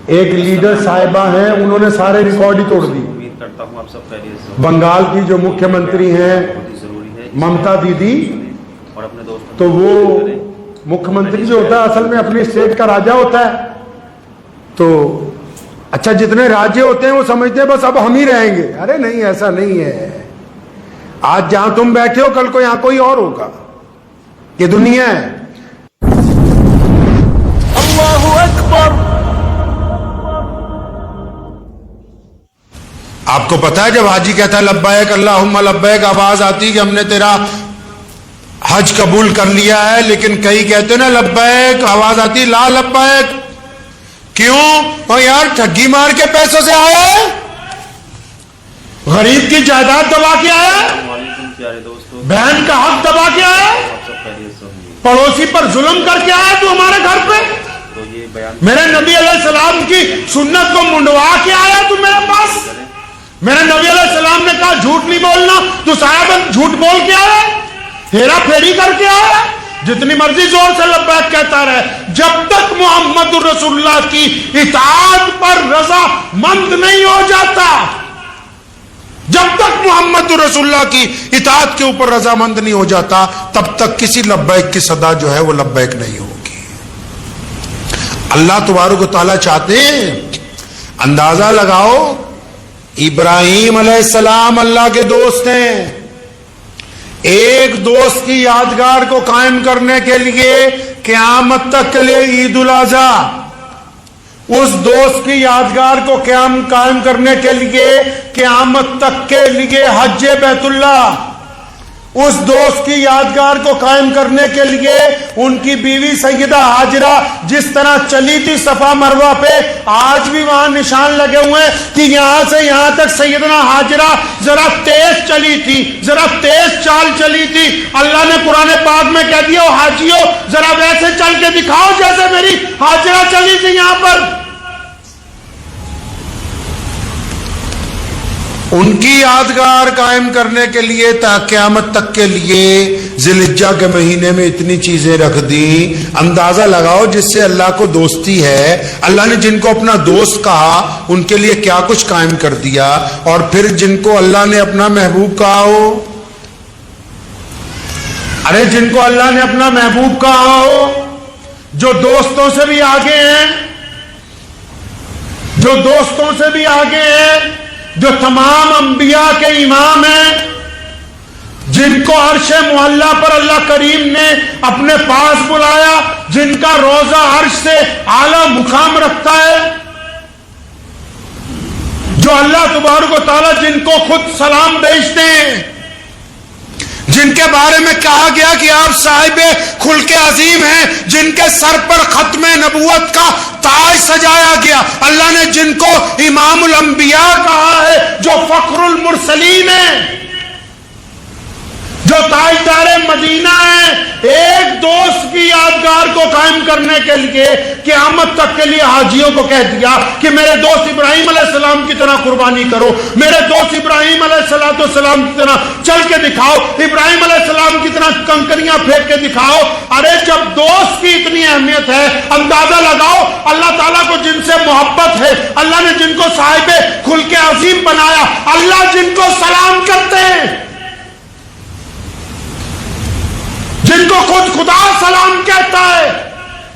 ایک لیڈر صاحبہ ہیں، انہوں نے سارے ریکارڈ ہی توڑ دی. امید کرتا ہوں آپ سب خیریت سے. بنگال کی جو مکھیہ منتری ہیں بہت ہی ضروری ہے ممتا دیدی، اور اپنے دوستوں تو وہ مکھیہ منتری جو ہوتا ہے اصل میں اپنی اسٹیٹ کا راجا ہوتا ہے. تو اچھا جتنے راجے ہوتے ہیں وہ سمجھتے ہیں بس اب ہم ہی رہیں گے. ارے نہیں، ایسا نہیں ہے. آج جہاں تم بیٹھے ہو کل کو یہاں کوئی اور ہوگا. یہ دنیا ہے. اللہ اکبر. آپ کو پتا ہے جب حاجی کہتا ہے لبیک اللہم لبیک، آواز آتی کہ ہم نے تیرا حج قبول کر لیا ہے، لیکن کئی کہتے ہیں نا لبیک، آواز آتی لا لبیک. کیوں؟ اور یار ٹھگی مار کے پیسوں سے آیا ہے، غریب کی جائیداد دبا کے آیا ہے، وعلیکم پیارے دوستوں، بہن کا حق دبا کے آیا ہے، آپ سب خیریت سے ہوں گے. پڑوسی پر ظلم کر کے آیا تو ہمارے گھر پہ. تو یہ بیان میرے نبی علیہ السلام کی سنت کو منڈوا کے آیا تو میرے پاس. میرے نبی علیہ السلام نے کہا جھوٹ نہیں بولنا، تو صاحب جھوٹ بول کے آیا، ہیرا پھیری کر کے آیا. جتنی مرضی زور سے لبیک کہتا رہے، جب تک محمد رسول اللہ کی اطاعت پر رضا مند نہیں ہو جاتا، جب تک محمد رسول اللہ کی اطاعت کے اوپر رضا مند نہیں ہو جاتا، تب تک کسی لبیک کی صدا جو ہے وہ لبیک نہیں ہوگی. اللہ تبارک و تعالیٰ چاہتے ہیں، اندازہ لگاؤ، ابراہیم علیہ السلام اللہ کے دوست ہیں. ایک دوست کی یادگار کو قائم کرنے کے لیے قیامت تک کے لیے عید الاضحیٰ، اس دوست کی یادگار کو قائم کرنے کے لیے قیامت تک کے لیے حج بیت اللہ، اس دوست کی یادگار کو قائم کرنے کے لیے ان کی بیوی سیدہ ہاجرہ جس طرح چلی تھی صفا مروہ پہ، آج بھی وہاں نشان لگے ہوئے ہیں کہ یہاں سے یہاں تک سیدنا ہاجرہ ذرا تیز چلی تھی، ذرا تیز چال چلی تھی. اللہ نے قرآن پاک میں کہہ دیا حاجیوں ذرا ویسے چل کے دکھاؤ جیسے میری ہاجرہ چلی تھی. یہاں پر ان کی یادگار قائم کرنے کے لیے تا قیامت تک کے لیے ذی الحجہ کے مہینے میں اتنی چیزیں رکھ دی. اندازہ لگاؤ جس سے اللہ کو دوستی ہے، اللہ نے جن کو اپنا دوست کہا ان کے لیے کیا کچھ قائم کر دیا. اور پھر جن کو اللہ نے اپنا محبوب کہا ہو، ارے جن کو اللہ نے اپنا محبوب کہا ہو، جو دوستوں سے بھی آگے ہیں، جو دوستوں سے بھی آگے ہیں، جو تمام انبیاء کے امام ہیں، جن کو عرش معلیٰ پر اللہ کریم نے اپنے پاس بلایا، جن کا روضہ عرش سے اعلیٰ مقام رکھتا ہے، جو اللہ تبارک و تعالیٰ جن کو خود سلام بھیجتے ہیں، جن کے بارے میں کہا گیا کہ آپ صاحب خلق عظیم ہیں، جن کے سر پر ختم نبوت کا تاج سجایا گیا، اللہ نے جن کو امام الانبیاء کہا ہے، جو فخر المرسلین ہیں، جو تاجدار مدینہ ہیں، ایک دوست کی یادگار کو قائم کرنے کے لیے قیامت تک کے لیے حاجیوں کو کہہ دیا کہ میرے دوست ابراہیم علیہ السلام کی طرح قربانی کرو، میرے دوست ابراہیم علیہ السلام کی طرح چل کے دکھاؤ، ابراہیم علیہ السلام کی طرح کنکریاں پھینک کے دکھاؤ. ارے جب دوست کی اتنی اہمیت ہے، اندازہ لگاؤ اللہ تعالیٰ کو جن سے محبت ہے، اللہ نے جن کو صاحب خلق عظیم بنایا، اللہ جن کو سلام کرتے ہیں، جن کو خود خدا سلام کہتا ہے،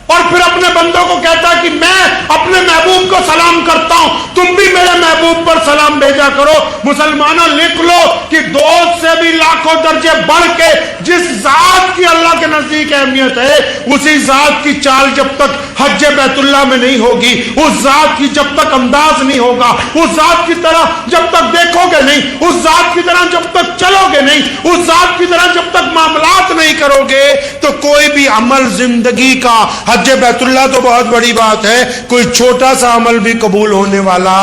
اور پھر اپنے بندوں کو کہتا ہے کہ میں اپنے محبوب کو سلام کرتا ہوں، تم بھی میرے محبوب پر سلام بھیجا کرو. مسلمانوں لکھ لو کہ دوست سے بھی لاکھوں درجے بڑھ کے جس ذات کی اللہ کے نزدیک اہمیت ہے، اسی ذات کی چال جب تک حج بیت اللہ میں نہیں ہوگی، اس ذات کی جب تک انداز نہیں ہوگا، اس ذات کی طرح جب تک دیکھو گے نہیں، اس ذات کی طرح جب تک چلو گے نہیں، اس ذات کی طرح جب تک معاملات نہیں کرو گے، تو کوئی بھی عمل زندگی کا، حج بیت اللہ تو بہت بڑی بات ہے، کوئی چھوٹا سا عمل بھی قبول ہونے والا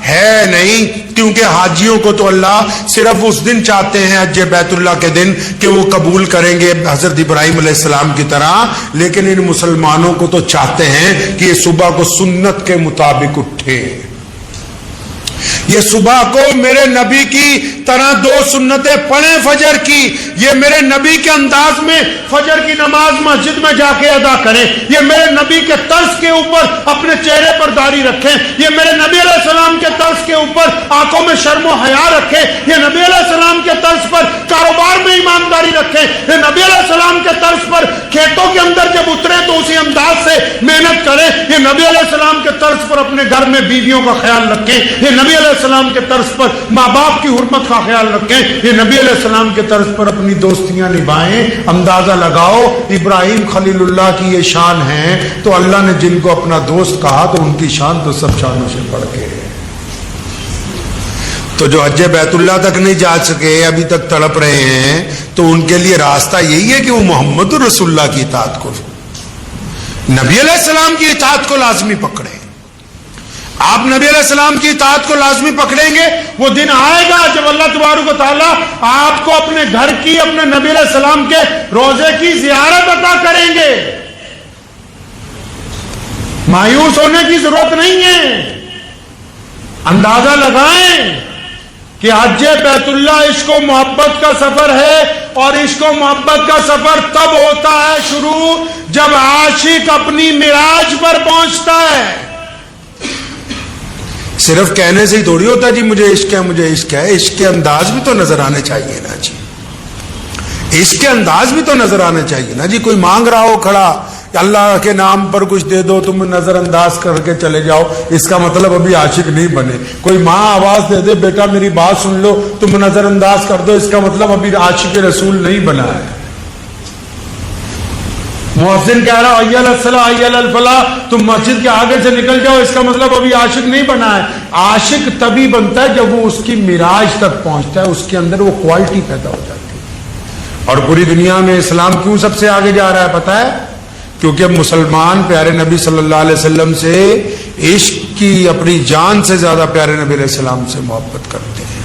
ہے نہیں. کیونکہ حاجیوں کو تو اللہ صرف اس دن چاہتے ہیں حج بیت اللہ کے دن کہ وہ قبول کریں گے حضرت ابراہیم علیہ السلام کی طرح، لیکن ان مسلمانوں کو تو چاہتے ہیں کہ یہ صبح کو سنت کے مطابق اٹھے. یہ صبح کو میرے نبی کی طرح 2 سنتیں پڑھیں فجر کی، یہ میرے نبی کے انداز میں فجر کی نماز مسجد میں جا کے ادا کریں، یہ میرے نبی کے طرز کے اوپر اپنے چہرے پر داڑھی رکھیں، یہ میرے نبی علیہ السلام کے طرز کے اوپر آنکھوں میں شرم و حیا رکھیں، یہ نبی علیہ السلام کے طرز پر کاروبار میں ایمانداری رکھیں، یہ نبی علیہ السلام کے طرز پر کھیتوں کے اندر جب اترے تو اسی انداز سے محنت کریں، یہ نبی علیہ السلام کے طرز پر اپنے گھر میں بیویوں کا خیال رکھیں، یہ نبی علیہ السلام کے طرز پر ماں باپ کی حرمت کا خیال رکھیں، یہ نبی علیہ السلام کے طرز پر اپنی دوستیاں نبھائیں۔ اندازہ لگاؤ ابراہیم خلیل اللہ کی یہ شان ہے تو اللہ نے جن کو اپنا دوست کہا تو ان کی شان تو سب شانوں سے بڑھ کے ہے۔ تو جو حج بیت اللہ تک نہیں جا سکے ابھی تک تڑپ رہے ہیں تو ان کے لیے راستہ یہی ہے کہ وہ محمد رسول اللہ کی اطاعت کو، نبی علیہ السلام کی اطاعت کو لازمی پکڑیں۔ آپ نبی علیہ السلام کی اطاعت کو لازمی پکڑیں گے، وہ دن آئے گا جب اللہ تبارک و تعالیٰ آپ کو اپنے گھر کی، اپنے نبی علیہ السلام کے روزے کی زیارت عطا کریں گے۔ مایوس ہونے کی ضرورت نہیں ہے، اندازہ لگائیں کہ حج بیت اللہ عشق و محبت کا سفر ہے، اور عشق و محبت کا سفر تب ہوتا ہے شروع جب عاشق اپنی معراج پر پہنچتا ہے۔ صرف کہنے سے ہی تھوڑی ہوتا جی مجھے عشق ہے مجھے عشق ہے، عشق کے انداز بھی تو نظر آنے چاہیے نا جی، عشق کے انداز بھی تو نظر آنے چاہیے نا جی۔ کوئی مانگ رہا ہو کھڑا اللہ کے نام پر کچھ دے دو، تم نظر انداز کر کے چلے جاؤ، اس کا مطلب ابھی عاشق نہیں بنے۔ کوئی ماں آواز دے دے بیٹا میری بات سن لو، تم نظر انداز کر دو، اس کا مطلب ابھی عاشق رسول نہیں بنا ہے۔ مؤذن کہہ رہا حی علی الصلاۃ حی علی الفلاح، تم مسجد کے آگے سے نکل جاؤ، اس کا مطلب ابھی عاشق نہیں بنا ہے۔ عاشق تبھی بنتا ہے جب وہ اس کی معراج تک پہنچتا ہے، اس کے اندر وہ کوالٹی پیدا ہو جاتی ہے۔ اور پوری دنیا میں اسلام کیوں سب سے آگے جا رہا ہے پتہ ہے؟ کیونکہ مسلمان پیارے نبی صلی اللہ علیہ وسلم سے عشق کی اپنی جان سے زیادہ پیارے نبی علیہ السلام سے محبت کرتے ہیں۔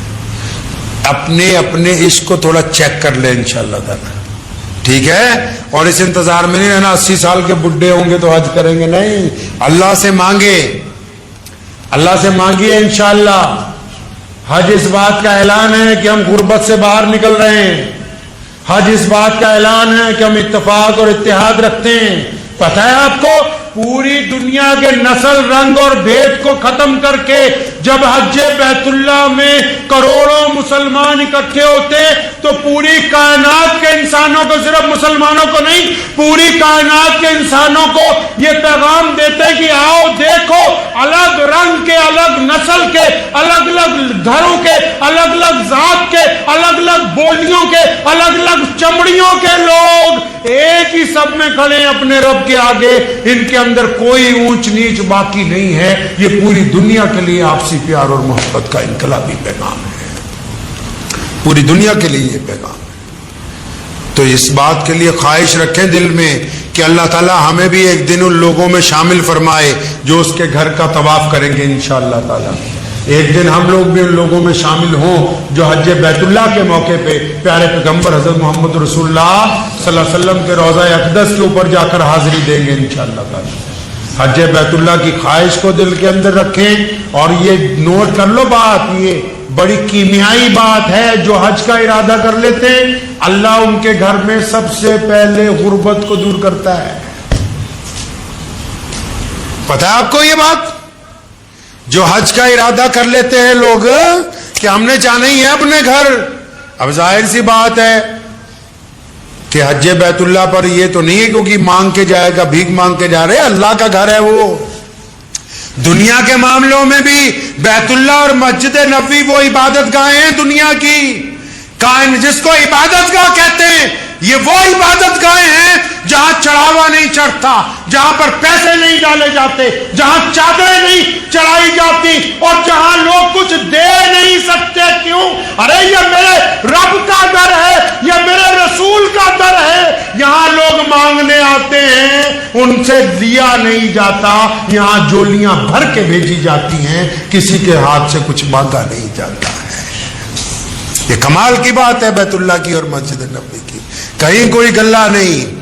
اپنے عشق کو تھوڑا چیک کر لیں انشاءاللہ تعالی، ٹھیک ہے؟ اور اس انتظار میں نہیں رہنا 80 سال کے بڈھے ہوں گے تو حج کریں گے، نہیں، اللہ سے مانگے، اللہ سے مانگیے انشاءاللہ۔ حج اس بات کا اعلان ہے کہ ہم غربت سے باہر نکل رہے ہیں، حج اس بات کا اعلان ہے کہ ہم اتفاق اور اتحاد رکھتے ہیں۔ پتہ ہے آپ کو پوری دنیا کے نسل رنگ اور بھید کو ختم کر کے جب حج بیت اللہ میں کروڑوں مسلمان اکٹھے ہوتے تو پوری کائنات کے انسانوں کو، صرف مسلمانوں کو نہیں، پوری کائنات کے انسانوں کو یہ پیغام دیتے کہ آؤ دیکھو، الگ رنگ کے، الگ نسل کے، الگ الگ گھروں کے، الگ الگ ذات کے، الگ الگ بولیوں کے، الگ الگ چمڑیوں کے لوگ ایک ہی سب میں کھڑے ہیں اپنے رب کے آگے، ان کے اندر کوئی اونچ نیچ باقی نہیں ہے۔ یہ پوری دنیا کے لیے آپسی پیار اور محبت کا انقلابی پیغام ہے، پوری دنیا کے لیے یہ پیغام ہے۔ تو اس بات کے لیے خواہش رکھیں دل میں کہ اللہ تعالی ہمیں بھی ایک دن ان لوگوں میں شامل فرمائے جو اس کے گھر کا طواف کریں گے انشاءاللہ تعالی۔ ایک دن ہم لوگ بھی ان لوگوں میں شامل ہوں جو حج بیت اللہ کے موقع پہ پیارے پیغمبر حضرت محمد رسول اللہ صلی اللہ علیہ وسلم کے روضہ اقدس کے اوپر جا کر حاضری دیں گے انشاءاللہ تعالی۔ حج بیت اللہ کی خواہش کو دل کے اندر رکھیں، اور یہ نوٹ کر لو بات، یہ بڑی کیمیائی بات ہے، جو حج کا ارادہ کر لیتے ہیں اللہ ان کے گھر میں سب سے پہلے غربت کو دور کرتا ہے۔ پتہ ہے آپ کو یہ بات؟ جو حج کا ارادہ کر لیتے ہیں لوگ کہ ہم نے جانا ہی ہے اپنے گھر، اب ظاہر سی بات ہے کہ حج بیت اللہ پر یہ تو نہیں ہے کیونکہ مانگ کے جائے گا، بھیک مانگ کے جا رہے، اللہ کا گھر ہے وہ۔ دنیا کے معاملوں میں بھی بیت اللہ اور مسجد نبوی وہ عبادت گاہیں ہیں دنیا کی، جس کو عبادت گاہ کہتے ہیں، یہ وہ عبادت گاہیں ہیں جہاں چڑھاوا نہیں چڑھتا، جہاں پر پیسے نہیں ڈالے جاتے، جہاں چادریں نہیں چڑھائی جاتی، اور جہاں لوگ کچھ دے نہیں سکتے۔ کیوں؟ ارے یہ میرے رب کا در ہے، یہ میرے رسول کا در ہے، یہاں لوگ مانگنے آتے ہیں، ان سے دیا نہیں جاتا، یہاں جولیاں بھر کے بھیجی جاتی ہیں، کسی کے ہاتھ سے کچھ مانگا نہیں جاتا ہے۔ یہ کمال کی بات ہے بیت اللہ کی اور مسجد نبوی کی، کہیں کوئی گلہ نہیں،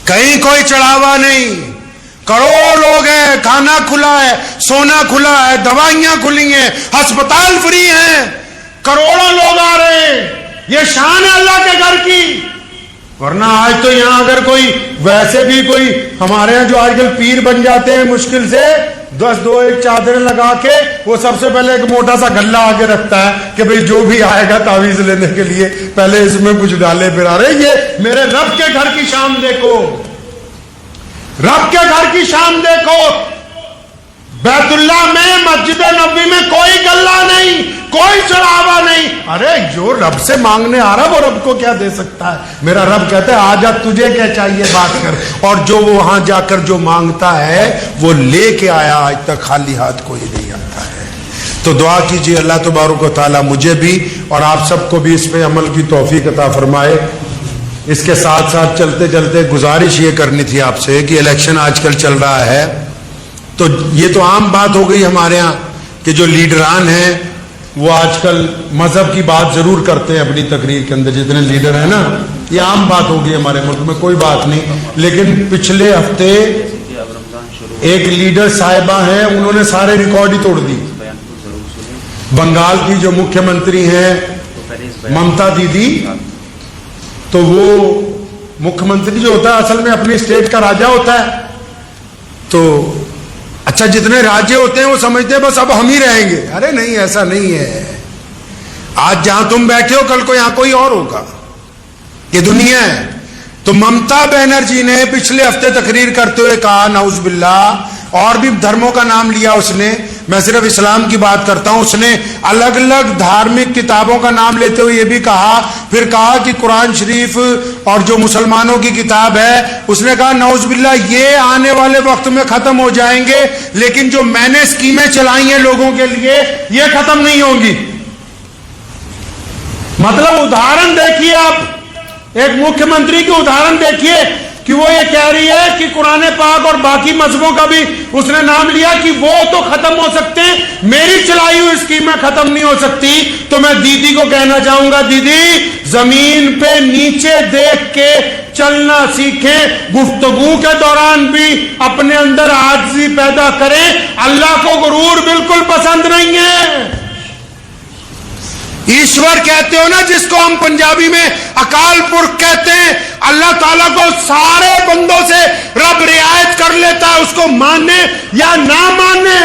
کہیں کوئی چڑھاوا نہیں، کروڑوں لوگ ہیں, کھانا کھلا ہے, سونا کھلا ہے, دوائیاں کھلی ہیں, ہسپتال فری ہیں, کروڑوں لوگ آ رہے ہیں. یہ شان ہے اللہ کے گھر کی. ورنہ آج تو یہاں اگر کوئی ویسے بھی کوئی ہمارے یہاں جو آج کل پیر بن جاتے ہیں مشکل سے 10 ایک چادریں لگا کے, وہ سب سے پہلے ایک موٹا سا گلا آگے رکھتا ہے کہ بھئی جو بھی آئے گا تعویذ لینے کے لیے پہلے اس میں کچھ ڈالے پھر آ رہے. یہ میرے رب کے گھر کی شان دیکھو, رب کے گھر کی شان دیکھو. بیت اللہ میں, مسجد نبوی میں کوئی گلہ نہیں, کوئی چڑھاوا نہیں. ارے جو رب سے مانگنے آ رہا وہ رب کو کیا دے سکتا ہے؟ میرا رب کہتا ہے آجا تجھے کیا چاہیے بات کر. اور جو وہ وہاں جا کر جو مانگتا ہے وہ لے کے آیا, آج تک خالی ہاتھ کوئی نہیں آتا ہے. تو دعا کیجیے اللہ تبارک و تعالیٰ مجھے بھی اور آپ سب کو بھی اس پہ عمل کی توفیق عطا فرمائے. اس کے ساتھ ساتھ چلتے چلتے گزارش یہ کرنی تھی آپ سے کہ الیکشن آج کل چل رہا ہے, تو یہ تو عام بات ہو گئی ہمارے ہاں کہ جو لیڈران ہیں وہ آج کل مذہب کی بات ضرور کرتے ہیں اپنی تقریر کے اندر. جتنے لیڈر ہیں نا, یہ عام بات ہو گئی ہمارے ملک میں, کوئی بات نہیں. لیکن پچھلے ہفتے اب رمضان شروع ایک لیڈر صاحبہ ہیں, انہوں نے سارے ریکارڈ ہی توڑ دی. بیان کو ضرور سنیں. بنگال کی جو مکھیہ منتری ہیں تو پہلے اس بیان ممتا دیدی, تو وہ مکھیہ منتری جو ہوتا ہے اصل میں اپنی اسٹیٹ کا راجا ہوتا ہے. تو اچھا جتنے راجے ہوتے ہیں وہ سمجھتے ہیں بس اب ہم ہی رہیں گے. ارے نہیں, ایسا نہیں ہے. آج جہاں تم بیٹھے ہو کل کو یہاں کوئی اور ہوگا. یہ دنیا ہے. تو ممتا بنرجی نے پچھلے ہفتے تقریر کرتے ہوئے کہا, نعوذ باللہ, اور بھی دھرموں کا نام لیا اس نے, میں صرف اسلام کی بات کرتا ہوں, اس نے الگ الگ دھارمک کتابوں کا نام لیتے ہوئے یہ بھی کہا, پھر کہا کہ قرآن شریف اور جو مسلمانوں کی کتاب ہے, اس نے کہا نعوذ باللہ یہ آنے والے وقت میں ختم ہو جائیں گے, لیکن جو میں نے اسکیمیں چلائی ہیں لوگوں کے لیے یہ ختم نہیں ہوں گی. مطلب ادھارن دیکھیے آپ, ایک مکھیہ منتری کی ادھارن دیکھیے کہ وہ یہ کہہ رہی ہے کہ قرآن پاک اور باقی مذہبوں کا بھی اس نے نام لیا کہ وہ تو ختم ہو سکتے ہیں, میری چلائی ہوئی اسکیمیں ختم نہیں ہو سکتی. تو میں دیدی کو کہنا چاہوں گا, دیدی زمین پہ نیچے دیکھ کے چلنا سیکھیں, گفتگو کے دوران بھی اپنے اندر عاجزی پیدا کریں. اللہ کو غرور بالکل پسند نہیں ہے. ایشور کہتے ہو نا جس کو ہم پنجابی میں اکال پورکھ کہتے ہیں, اللہ تعالیٰ کو سارے بندوں سے رب رعایت کر لیتا ہے, اس کو مانے یا نہ مانے.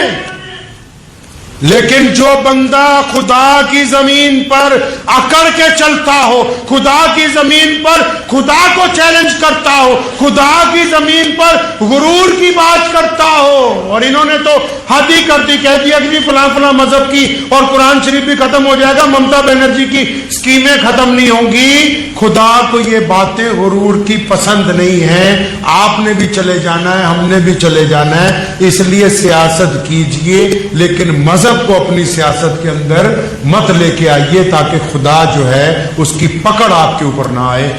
لیکن جو بندہ خدا کی زمین پر اکڑ کے چلتا ہو, خدا کی زمین پر خدا کو چیلنج کرتا ہو, خدا کی زمین پر غرور کی بات کرتا ہو, اور انہوں نے تو حد ہی کر دی, کہہ دیا کہ جی فلاں فلاں مذہب کی اور قرآن شریف بھی ختم ہو جائے گا, ممتا بنرجی کی اسکیمیں ختم نہیں ہوں گی. خدا کو یہ باتیں غرور کی پسند نہیں ہیں. آپ نے بھی چلے جانا ہے, ہم نے بھی چلے جانا ہے, اس لیے سیاست کیجئے لیکن مذہب کو اپنی سیاست کے اندر مت لے کے آئیے تاکہ خدا جو ہے اس کی پکڑ آپ کے اوپر نہ آئے.